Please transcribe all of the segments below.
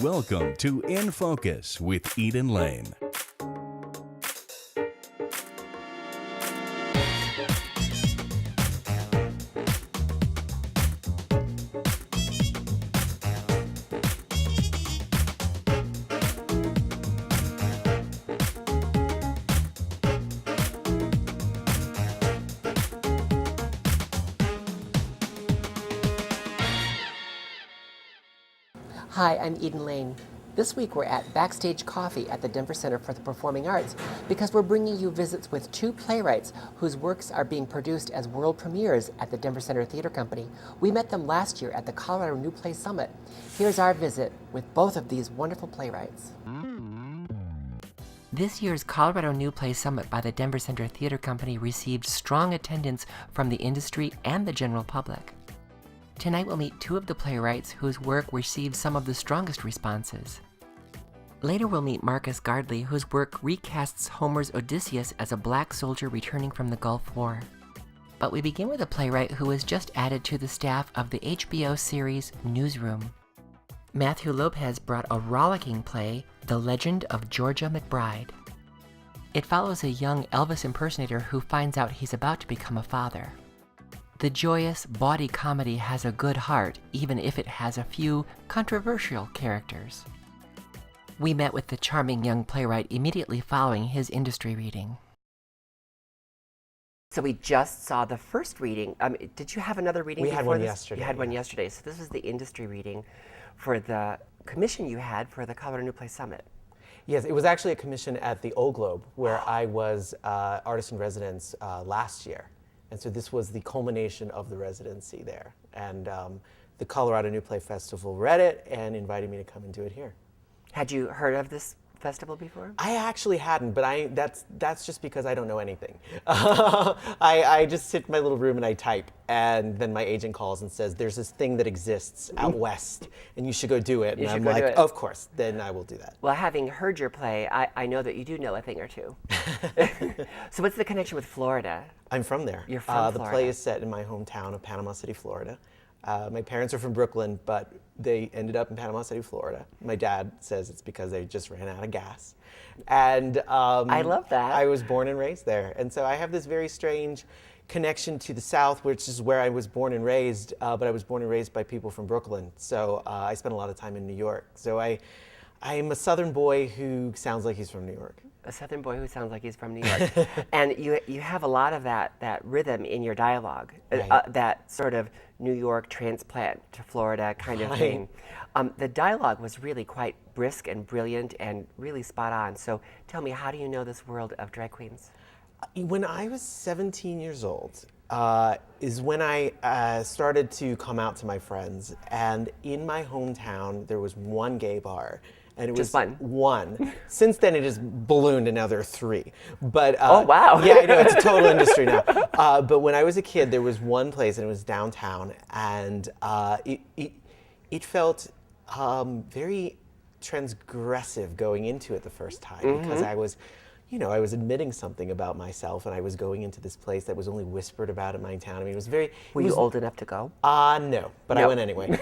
Welcome to In Focus with Eden Lane. Hi, I'm Eden Lane. This week we're at Backstage Coffee at the Denver Center for the Performing Arts because we're bringing you visits with two playwrights whose works are being produced as world premieres at the Denver Center Theater Company. We met them last year at the Colorado New Play Summit. Here's our visit with both of these wonderful playwrights. This year's Colorado New Play Summit by the Denver Center Theater Company received strong attendance from the industry and the general public. Tonight we'll meet two of the playwrights whose work received some of the strongest responses. Later we'll meet Marcus Gardley, whose work recasts Homer's Odysseus as a black soldier returning from the Gulf War. But we begin with a playwright who was just added to the staff of the HBO series Newsroom. Matthew Lopez brought a rollicking play, The Legend of Georgia McBride. It follows a young Elvis impersonator who finds out he's about to become a father. The joyous, bawdy comedy has a good heart, even if it has a few controversial characters. We met with the charming young playwright immediately following his industry reading. So we just saw the first reading. Did you have another reading before this? We had one yesterday. You had one yesterday. So this was the industry reading for the commission you had for the Colorado New Play Summit. Yes, it was actually a commission at the Old Globe where I was artist in residence last year. And so this was the culmination of the residency there. And the Colorado New Play Festival read it and invited me to come and do it here. Had you heard of this festival before? I actually hadn't, but that's just because I don't know anything. I just sit in my little room and I type, and then my agent calls and says, there's this thing that exists out west, and you should go do it. And I'm like, of course, then I will do that. Well, having heard your play, I know that you do know a thing or two. So what's the connection with Florida? I'm from there. You're from Florida. The play is set in my hometown of Panama City, Florida. My parents are from Brooklyn, but they ended up in Panama City, Florida. My dad says it's because they just ran out of gas. And I love that. I was born and raised there. And so I have this very strange connection to the South, which is where I was born and raised, but I was born and raised by people from Brooklyn. So I spent a lot of time in New York. So I'm a Southern boy who sounds like he's from New York. A Southern boy who sounds like he's from New York. And you have a lot of that rhythm in your dialogue, right. That sort of New York transplant to Florida kind of thing. The dialogue was really quite brisk and brilliant and really spot on. So tell me, how do you know this world of drag queens? When I was 17 years old is when I started to come out to my friends. And in my hometown, there was one gay bar. And it was just one. Since then, it has ballooned, and now there are three. But oh wow! Yeah, I know it's a total industry now. But when I was a kid, there was one place, and it was downtown, and it felt very transgressive going into it the first time because I was. I was admitting something about myself, and I was going into this place that was only whispered about in my town. I mean, it was very. Were you old enough to go? No, but No. I went anyway.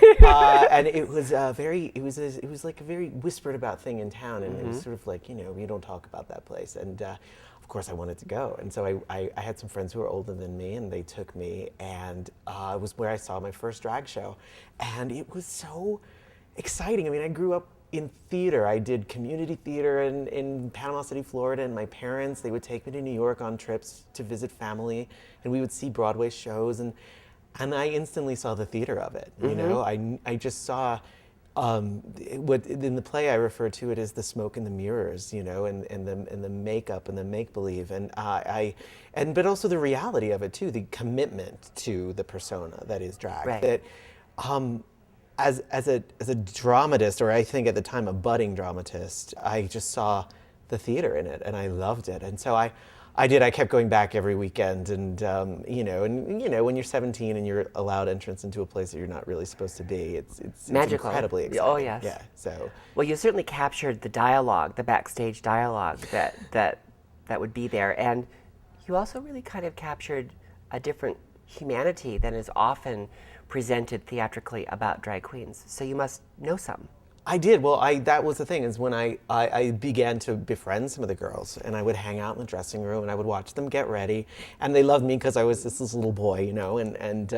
And it was it was like a very whispered about thing in town, and it was sort of like, you don't talk about that place. And of course, I wanted to go, and so I had some friends who were older than me, and they took me, and it was where I saw my first drag show, and it was so exciting. I mean, I grew up in theater. I did community theater in Panama City, Florida, and my parents, they would take me to New York on trips to visit family, and we would see Broadway shows, and I instantly saw the theater of it. I just saw what in the play I refer to it as the smoke and the mirrors, and the makeup and the make believe, but also the reality of it too, the commitment to the persona that is drag. Right. That as a dramatist, or I think at the time a budding dramatist, I just saw the theater in it, and I loved it. And so I kept going back every weekend, and when you're 17 and you're allowed entrance into a place that you're not really supposed to be, it's magical. Incredibly exciting. Oh yes. Yeah. So. Well, you certainly captured the dialogue, the backstage dialogue that would be there, and you also really kind of captured a different humanity than is often presented theatrically about drag queens. So you must know some. I did. Well, that was the thing, is when I began to befriend some of the girls, and I would hang out in the dressing room, and I would watch them get ready, and they loved me because I was this little boy, you know, and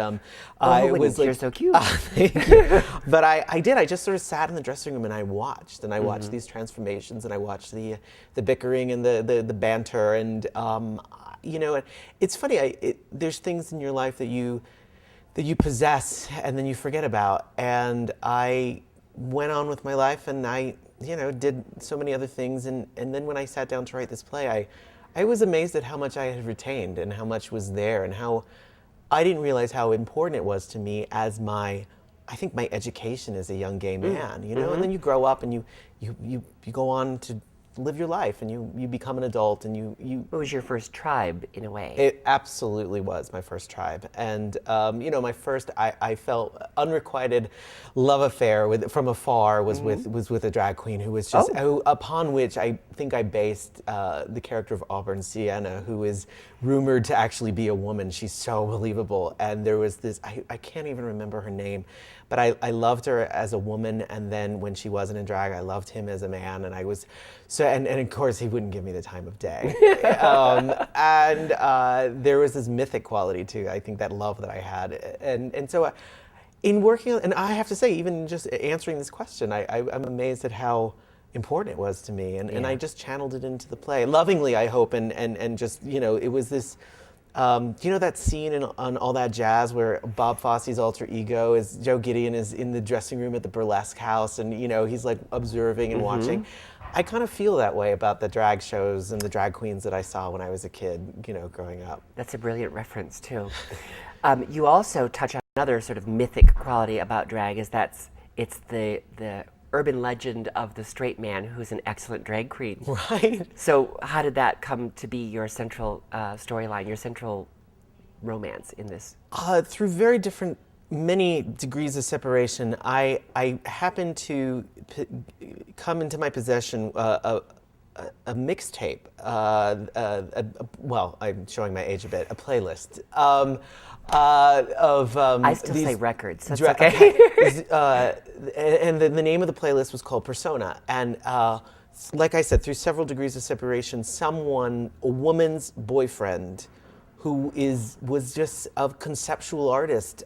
I was like, you're so cute. Thank you. But I did. I just sort of sat in the dressing room and I watched, these transformations, and I watched the bickering and the banter, and you know, it's funny. There's things in your life that you possess and then you forget about, and I went on with my life, and I, you know, did so many other things, and then when I sat down to write this play, I was amazed at how much I had retained and how much was there, and how I didn't realize how important it was to me as I think my education as a young gay man, you know, and then you grow up and you go on to live your life, and you become an adult, and you It was your first tribe, in a way. It absolutely was my first tribe, and you know, my first I felt unrequited love affair from afar was with a drag queen who was just upon which I think I based the character of Auburn Sienna, who is rumored to actually be a woman. She's so believable, and there was this I can't even remember her name, but I loved her as a woman, and then when she wasn't in drag, I loved him as a man, and I was so, and of course he wouldn't give me the time of day, and there was this mythic quality to, I think, that love that I had, and so in working on, and I have to say, even just answering this question, I'm amazed at how important it was to me, and I just channeled it into the play lovingly, I hope, and just, you know, it was this. You know that scene on All That Jazz where Bob Fosse's alter ego is Joe Gideon is in the dressing room at the burlesque house, and you know, he's like observing and watching. I kind of feel that way about the drag shows and the drag queens that I saw when I was a kid, you know, growing up. That's a brilliant reference too. You also touch on another sort of mythic quality about drag, it's the urban legend of the straight man who's an excellent drag queen. Right. So how did that come to be your central storyline, your central romance in this? Through many degrees of separation, I happened to come into my possession a mixtape. Well, I'm showing my age a bit. A playlist of I still say records. That's okay. And the name of the playlist was called Persona. And like I said, through several degrees of separation, a woman's boyfriend, who was just a conceptual artist,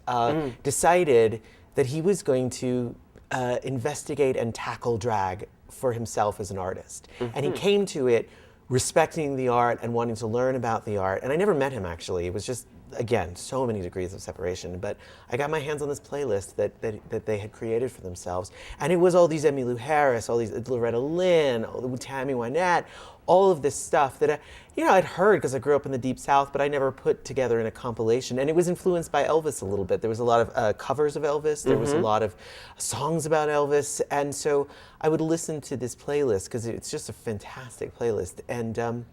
decided that he was going to investigate and tackle drag for himself as an artist. And he came to it respecting the art and wanting to learn about the art. And I never met him, actually. It was just, again, so many degrees of separation. But I got my hands on this playlist that they had created for themselves. And it was all these Emmylou Harris, all these Loretta Lynn, Tammy Wynette, all of this stuff that I'd heard because I grew up in the Deep South, but I never put together in a compilation. And it was influenced by Elvis a little bit. There was a lot of covers of Elvis. There was a lot of songs about Elvis. And so I would listen to this playlist because it's just a fantastic playlist. And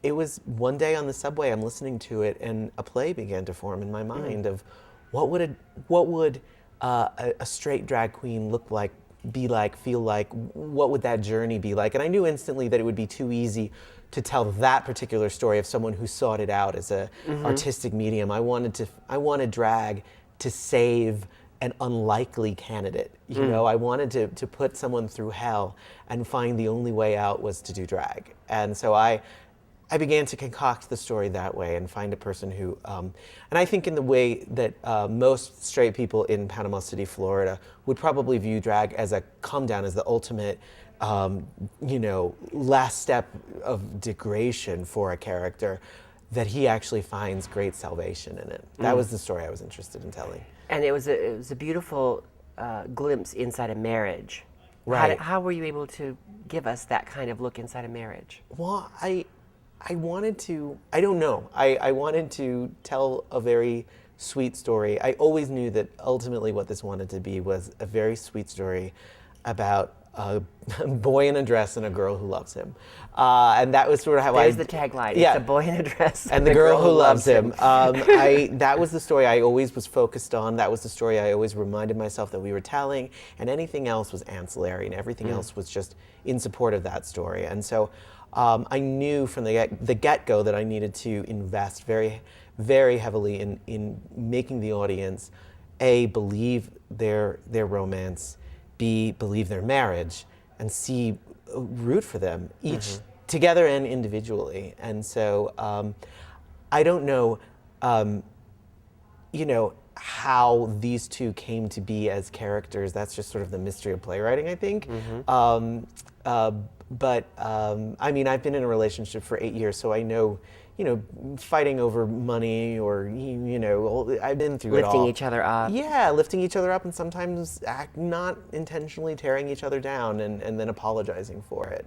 it was one day on the subway, I'm listening to it, and a play began to form in my mind of what would a straight drag queen look like, be like, feel like, what would that journey be like? And I knew instantly that it would be too easy to tell that particular story of someone who sought it out as a artistic medium. I wanted drag to save an unlikely candidate. You know, I wanted to put someone through hell and find the only way out was to do drag. And so I began to concoct the story that way and find a person who, and I think in the way that most straight people in Panama City, Florida, would probably view drag as a come down, as the ultimate, last step of degradation for a character, that he actually finds great salvation in it. That was the story I was interested in telling. And it was a beautiful glimpse inside a marriage. Right. How were you able to give us that kind of look inside a marriage? Well, I wanted to, I don't know, I wanted to tell a very sweet story. I always knew that ultimately what this wanted to be was a very sweet story about a boy in a dress and a girl who loves him. And that was sort of how There's the tagline. Yeah. It's a boy in a dress and the girl who loves him. That was the story I always was focused on. That was the story I always reminded myself that we were telling, and anything else was ancillary, and everything else was just in support of that story. And so I knew from the get-go that I needed to invest very, very heavily in making the audience, A, believe their romance, B, believe their marriage, and C, root for them, each together and individually. And so I don't know, how these two came to be as characters. That's just sort of the mystery of playwriting, I think. But I mean, I've been in a relationship for 8 years, so I know, fighting over money or, I've been through it all. Lifting each other up. Yeah, lifting each other up, and sometimes not intentionally tearing each other down and then apologizing for it.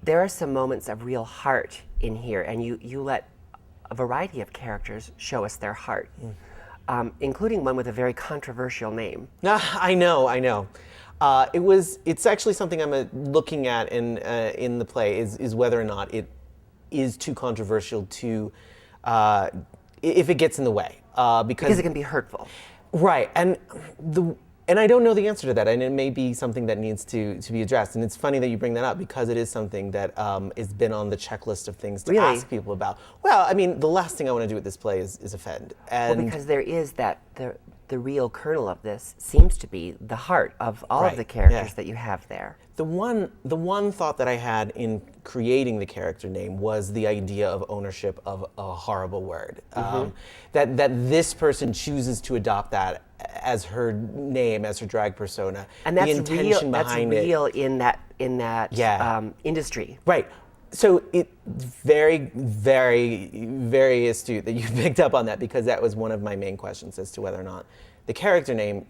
There are some moments of real heart in here, and you let a variety of characters show us their heart, including one with a very controversial name. I know. It's actually something I'm looking at in the play is whether or not it is too controversial to, if it gets in the way. Because it can be hurtful. Right, and I don't know the answer to that, and it may be something that needs to be addressed. And it's funny that you bring that up, because it is something that has been on the checklist of things to ask people about. Well, I mean, the last thing I want to do with this play is offend. And well, because there is the real kernel of this seems to be the heart of all of the characters that you have there. The one thought that I had in creating the character name was the idea of ownership of a horrible word. That this person chooses to adopt that as her name, as her drag persona. And that's the intention behind it. That's real in that industry. Right. So it's very, very, very astute that you picked up on that, because that was one of my main questions as to whether or not the character name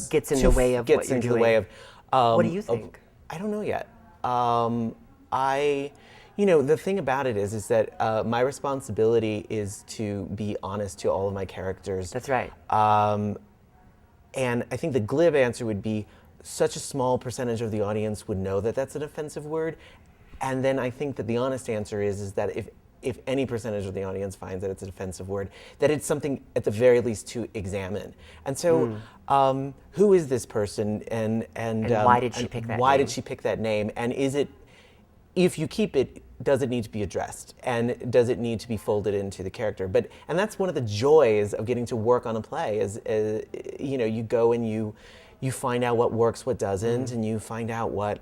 gets in the way of what you're doing. What do you think? I don't know yet. The thing about it is that my responsibility is to be honest to all of my characters. That's right. And I think the glib answer would be such a small percentage of the audience would know that that's an offensive word. And then I think that the honest answer is that if any percentage of the audience finds that it's an offensive word, that it's something at the very least to examine. And so, who is this person, and why did she pick that why name? did she pick that name? And is it, if you keep it, does it need to be addressed, and does it need to be folded into the character? And that's one of the joys of getting to work on a play is you go and you find out what works, what doesn't, and you find out what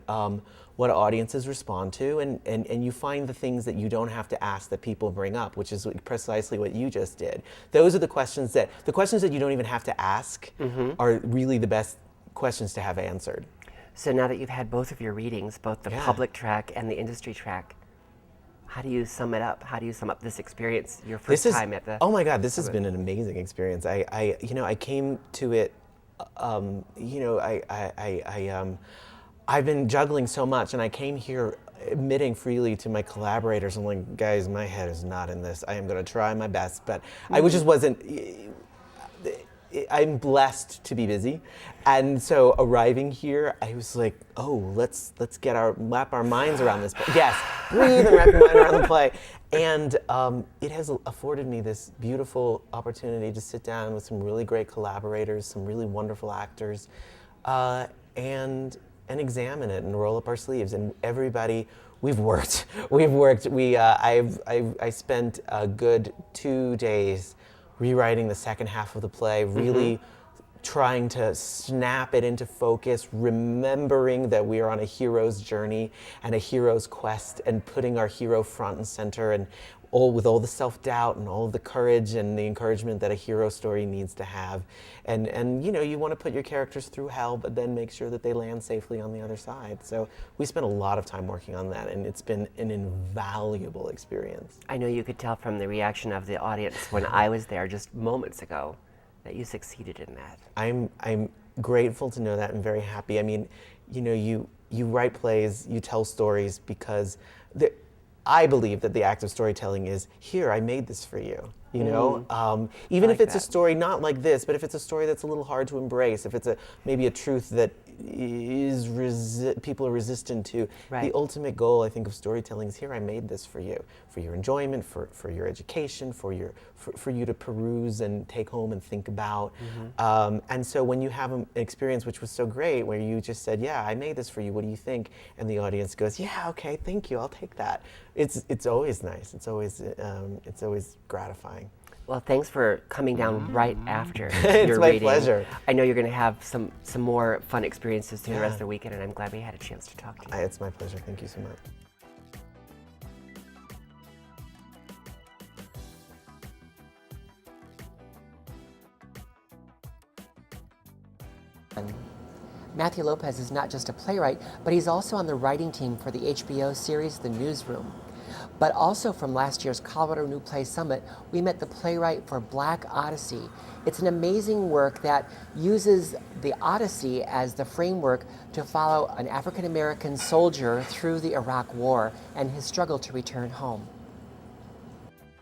audiences respond to, and you find the things that you don't have to ask that people bring up, which is precisely what you just did. Those are the questions that you don't even have to ask are really the best questions to have answered. So now that you've had both of your readings, both the public track and the industry track, how do you sum it up? How do you sum up this experience, your first time at the... Oh my God, this has been an amazing experience. I came to it, I've been juggling so much, and I came here admitting freely to my collaborators. I'm like, guys, my head is not in this. I am going to try my best, but I just wasn't. I'm blessed to be busy, and so arriving here, I was like, oh, let's wrap our minds around this play. Yes, breathe and wrap your mind around the play, and it has afforded me this beautiful opportunity to sit down with some really great collaborators, some really wonderful actors, and examine it and roll up our sleeves. And everybody, we've worked. I spent a good 2 days rewriting the second half of the play, really trying to snap it into focus, remembering that we are on a hero's journey and a hero's quest, and putting our hero front and center, and with all the self-doubt and all of the courage and the encouragement that a hero story needs to have. And you want to put your characters through hell, but then make sure that they land safely on the other side. So we spent a lot of time working on that, and it's been an invaluable experience. I know you could tell from the reaction of the audience when I was there just moments ago that you succeeded in that. I'm grateful to know that, and very happy. I mean, you write plays, you tell stories because I believe that the act of storytelling is, here, I made this for you. Even if it's a story not like this, but if it's a story that's a little hard to embrace, if it's maybe a truth that people are resistant to. Right. The ultimate goal, I think, of storytelling is, here, I made this for you, for your enjoyment, for your education, for you to peruse and take home and think about. And so when you have an experience which was so great, where you just said, yeah, I made this for you, what do you think? And the audience goes, yeah, okay, thank you, I'll take that. It's always nice. It's always gratifying. Well, thanks for coming down right after It's your my reading. pleasure. I know you're going to have some more fun experiences through the rest of the Yeah. weekend, and I'm glad we had a chance to talk to you. It's my pleasure. Thank you so much. Matthew Lopez is not just a playwright, but he's also on the writing team for the HBO series The Newsroom. But also from last year's Colorado New Play Summit, we met the playwright for Black Odyssey. It's an amazing work that uses the Odyssey as the framework to follow an African-American soldier through the Iraq War and his struggle to return home.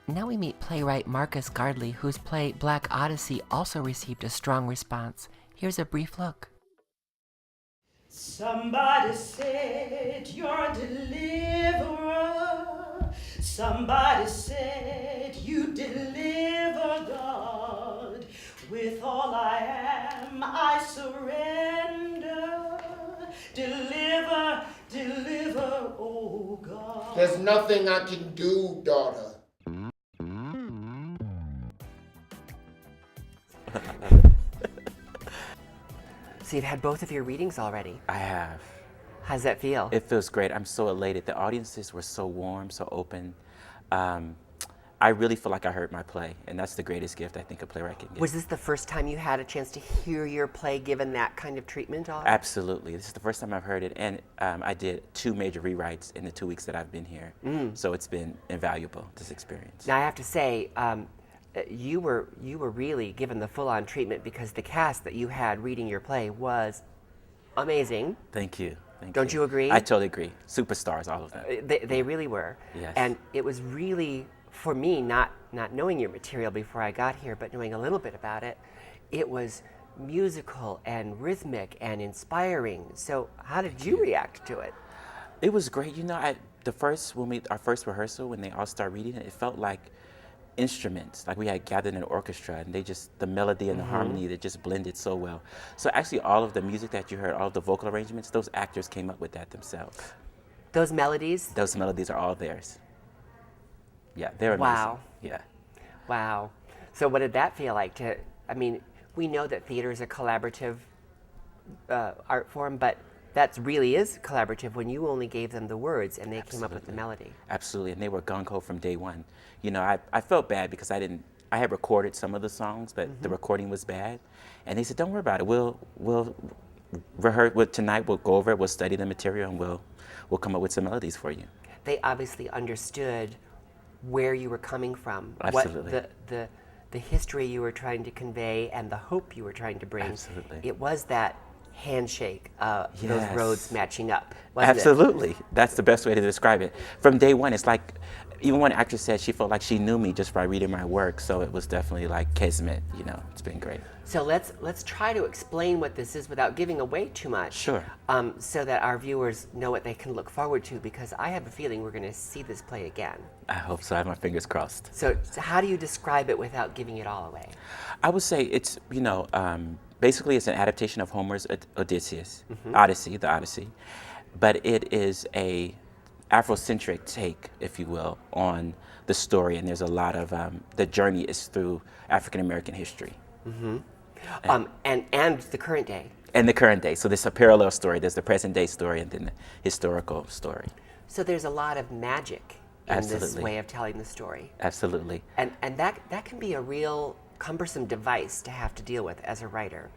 Now we meet playwright Marcus Gardley, whose play Black Odyssey also received a strong response. Here's a brief look. Somebody said you're a deliverer. Somebody said you deliver, God. With all I am, I surrender. Deliver, deliver, oh God. There's nothing I can do, daughter. So you've had both of your readings already. I have. How's that feel? It feels great. I'm so elated. The audiences were so warm, so open. I really feel like I heard my play, and that's the greatest gift I think a playwright can give. Was this the first time you had a chance to hear your play given that kind of treatment? Absolutely. This is the first time I've heard it, and I did 2 major rewrites in the 2 weeks that I've been here. So it's been invaluable, this experience. Now I have to say, you were really given the full-on treatment because the cast that you had reading your play was amazing. Thank you. Thank Don't you agree? I totally agree. Superstars, all of them. They really were. Yes. And it was really, for me, not knowing your material before I got here, but knowing a little bit about it, it was musical and rhythmic and inspiring. So how did you react to it? It was great. You know, our first rehearsal, when they all started reading it, it felt like instruments, like we had gathered in an orchestra, and the melody and the harmony, that just blended so well. So actually all of the music that you heard, all of the vocal arrangements, those actors came up with that themselves. Those melodies? Those melodies are all theirs. Yeah, they're amazing. Wow. Yeah. Wow. So what did that feel like we know that theater is a collaborative art form, but that really is collaborative when you only gave them the words and they came up with the melody. Absolutely, and they were gung-ho from day one. You know, I felt bad because I had recorded some of the songs, but the recording was bad. And they said, don't worry about it, we'll rehearse, tonight we'll go over it, we'll study the material, and we'll come up with some melodies for you. They obviously understood where you were coming from. Absolutely. What the history you were trying to convey and the hope you were trying to bring. Absolutely. It was that handshake, those Yes. roads matching up, wasn't Absolutely. That's the best way to describe it. From day one, it's like, even one actress said she felt like she knew me just by reading my work, so it was definitely like kismet, you know, it's been great. So let's try to explain what this is without giving away too much. Sure. So that our viewers know what they can look forward to, because I have a feeling we're going to see this play again. I hope so, I have my fingers crossed. So how do you describe it without giving it all away? I would say it's, you know, basically it's an adaptation of Homer's Odyssey, the Odyssey, but it is a Afrocentric take, if you will, on the story, and there's a lot of, the journey is through African-American history. And the current day. And the current day, so there's a parallel story, there's the present day story and then the historical story. So there's a lot of magic in this Absolutely. way of telling the story. Absolutely. And that can be a real cumbersome device to have to deal with as a writer.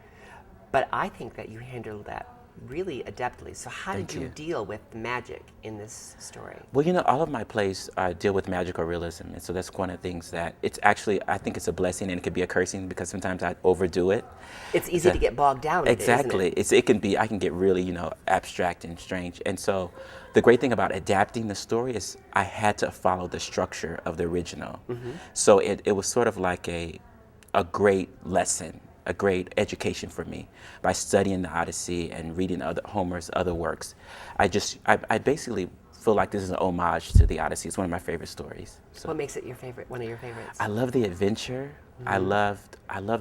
But I think that you handled that really adeptly. So how Thank did you you. deal with the magic in this story? Well, you know, all of my plays deal with magical realism, and so that's one of the things that it's actually, I think it's a blessing, and it could be a cursing because sometimes I overdo it. It's easy to get bogged down in Exactly. it, isn't it? It can be, I can get really, you know, abstract and strange. And so the great thing about adapting the story is I had to follow the structure of the original. So it was sort of like a great lesson, a great education for me by studying the Odyssey and reading Homer's other works. I basically feel like this is an homage to the Odyssey. It's one of my favorite stories. So What makes it your favorite? One of your favorites? I love the adventure. I love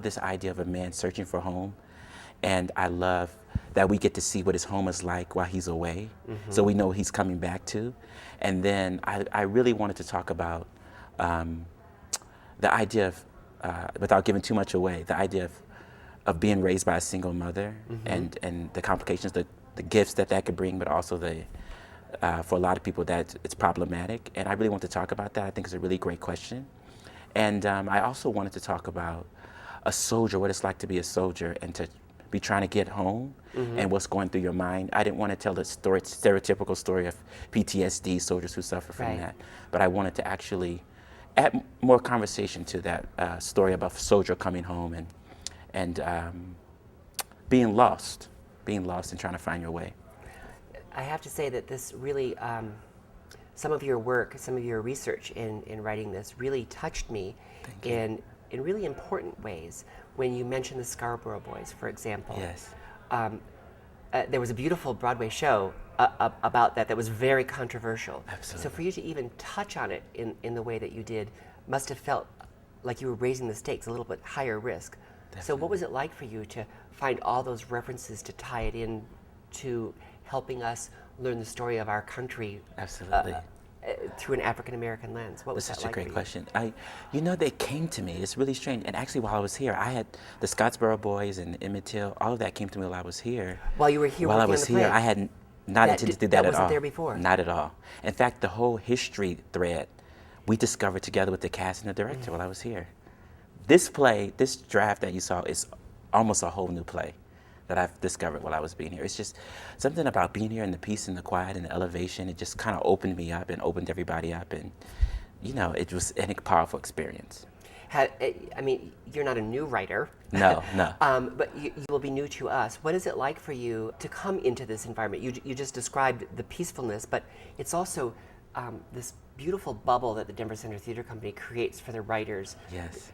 this idea of a man searching for home, and I love that we get to see what his home is like while he's away, so we know what he's coming back to. And then I really wanted to talk about the idea of without giving too much away, the idea of being raised by a single mother and the complications, the gifts that could bring, but also for a lot of people that it's problematic. And I really want to talk about that. I think it's a really great question. And I also wanted to talk about a soldier, what it's like to be a soldier and to be trying to get home and what's going through your mind. I didn't want to tell the stereotypical story of PTSD, soldiers who suffer from that, but I wanted to actually add more conversation to that story about a soldier coming home and being lost and trying to find your way. I have to say that this really, some of your work, some of your research in writing this really touched me in really important ways. When you mentioned the Scarborough Boys, for example. Yes. There was a beautiful Broadway show about that was very controversial. Absolutely. So for you to even touch on it in the way that you did must have felt like you were raising the stakes a little bit higher risk. Definitely. So what was it like for you to find all those references to tie it in to helping us learn the story of our country? Absolutely. Through an African-American lens? What was that That's such like a great for you? question. They came to me. It's really strange. And actually, while I was here, I had the Scottsboro Boys and Emmett Till. All of that came to me while I was here. While you were here While I working was on the play? here, I had not intended to do that at all. That wasn't there before? Not at all. In fact, the whole history thread we discovered together with the cast and the director while I was here. This play, this draft that you saw, is almost a whole new play that I've discovered while I was being here. It's just something about being here and the peace and the quiet and the elevation. It just kind of opened me up and opened everybody up, and it was a powerful experience. You're not a new writer. No. But you will be new to us. What is it like for you to come into this environment? You just described the peacefulness, but it's also this beautiful bubble that the Denver Center Theater Company creates for the writers. Yes.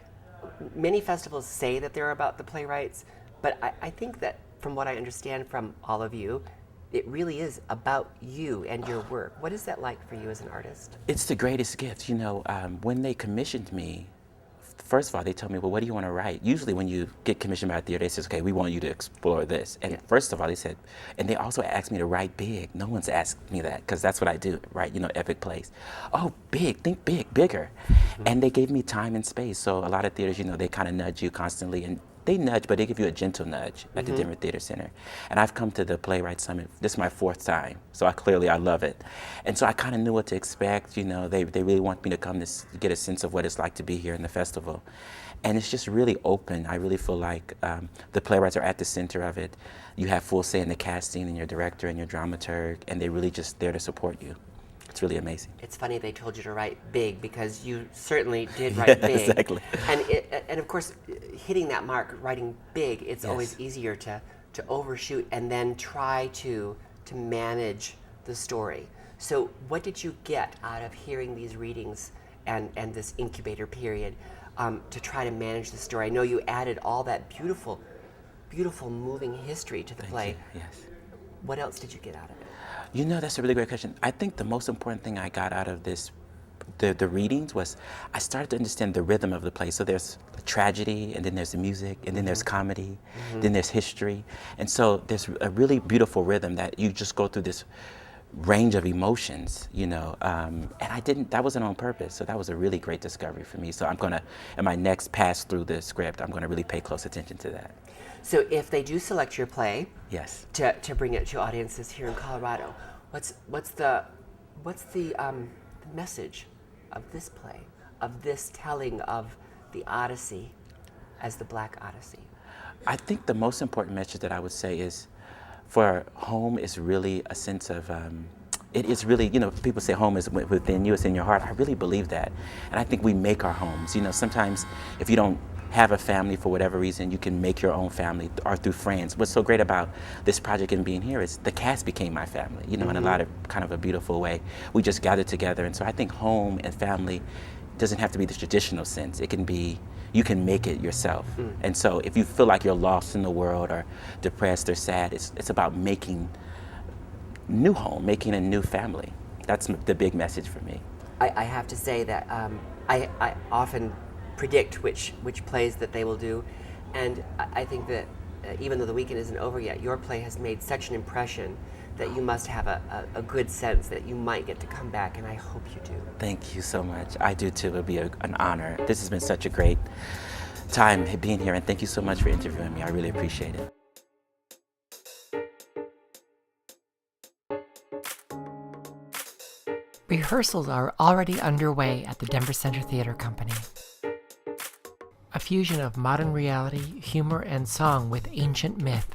Many festivals say that they're about the playwrights, but I think that from what I understand from all of you, it really is about you and your work. What is that like for you as an artist? It's the greatest gift. When they commissioned me, first of all, they told me, well, what do you want to write? Usually when you get commissioned by a theater, they say, okay, we want you to explore this. And first of all, they said, and they also asked me to write big. No one's asked me that, because that's what I do, right? Epic plays. Oh, big, think big, bigger. And they gave me time and space. So a lot of theaters, they kind of nudge you constantly, and they nudge, but they give you a gentle nudge at the Denver Theater Center. And I've come to the Playwright Summit. This is my 4th time, so I love it. And so I kind of knew what to expect. They really want me to come to get a sense of what it's like to be here in the festival. And it's just really open. I really feel like the playwrights are at the center of it. You have full say in the casting and your director and your dramaturg, and they're really just there to support you. It's really amazing. It's funny they told you to write big, because you certainly did write big. Exactly. And of course, hitting that mark, writing big, it's always easier to overshoot and then try to manage the story. So what did you get out of hearing these readings and this incubator period to try to manage the story? I know you added all that beautiful moving history to the play. Thank you. Yes. What else did you get out of it? That's a really great question. I think the most important thing I got out of this, the readings, was I started to understand the rhythm of the play. So there's tragedy, and then there's the music, and then there's comedy, then there's history. And so there's a really beautiful rhythm that you just go through this range of emotions, and that wasn't on purpose. So that was a really great discovery for me. So in my next pass through the script, I'm gonna really pay close attention to that. So if they do select your play, yes, to bring it to audiences here in Colorado, what's the message of this play, of this telling of the Odyssey as the Black Odyssey? I think the most important message that I would say is, for home is really a sense of, it is really, people say home is within you, it's in your heart. I really believe that. And I think we make our homes. Sometimes if you don't have a family for whatever reason, you can make your own family, or through friends. What's so great about this project and being here is the cast became my family, in a lot of kind of a beautiful way. We just gathered together. And so I think home and family doesn't have to be the traditional sense. It can be, you can make it yourself. And so if you feel like you're lost in the world or depressed or sad, it's about making new home, making a new family. That's the big message for me. I have to say that I often predict which plays that they will do, and I think that even though the weekend isn't over yet, your play has made such an impression that you must have a good sense that you might get to come back, and I hope you do. Thank you so much. I do too. It'll be an honor. This has been such a great time being here, and thank you so much for interviewing me. I really appreciate it. Rehearsals are already underway at the Denver Center Theater Company. A fusion of modern reality, humor, and song with ancient myth.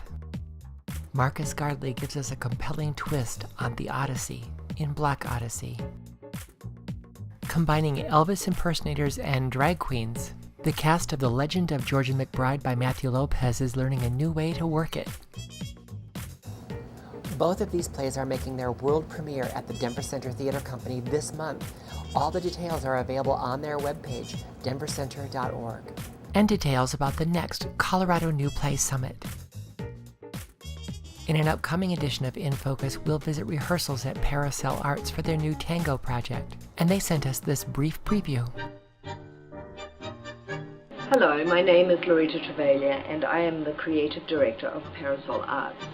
Marcus Gardley gives us a compelling twist on the Odyssey in Black Odyssey. Combining Elvis impersonators and drag queens, the cast of The Legend of Georgia McBride by Matthew Lopez is learning a new way to work it. Both of these plays are making their world premiere at the Denver Center Theater Company this month. All the details are available on their webpage, denvercenter.org. And details about the next Colorado New Play Summit. In an upcoming edition of In Focus, we'll visit rehearsals at Paracel Arts for their new tango project, and they sent us this brief preview. Hello, my name is Loretta Travalia, and I am the creative director of Parasol Arts.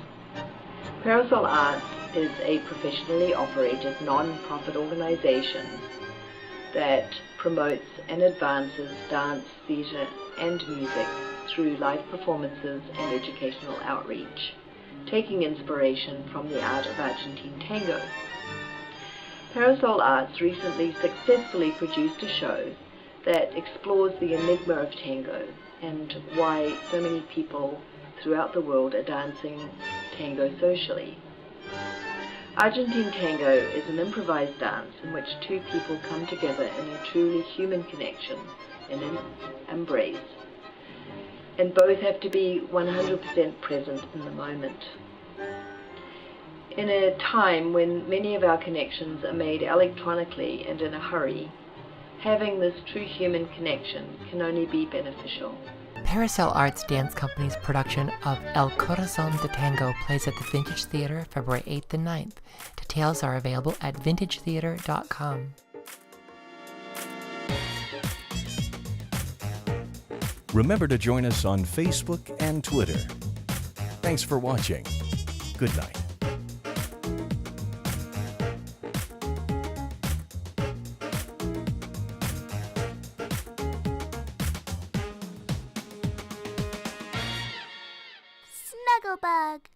Parasol Arts is a professionally operated non-profit organization that promotes and advances dance, theatre and music through live performances and educational outreach, taking inspiration from the art of Argentine tango. Parasol Arts recently successfully produced a show that explores the enigma of tango and why so many people throughout the world are dancing tango socially. Argentine tango is an improvised dance in which two people come together in a truly human connection and an embrace, and both have to be 100% present in the moment. In a time when many of our connections are made electronically and in a hurry, having this true human connection can only be beneficial. Paracel Arts Dance Company's production of El Corazon de Tango plays at the Vintage Theater February 8th and 9th. Details are available at vintagetheater.com. Remember to join us on Facebook and Twitter. Thanks for watching. Good night. Snugglebug.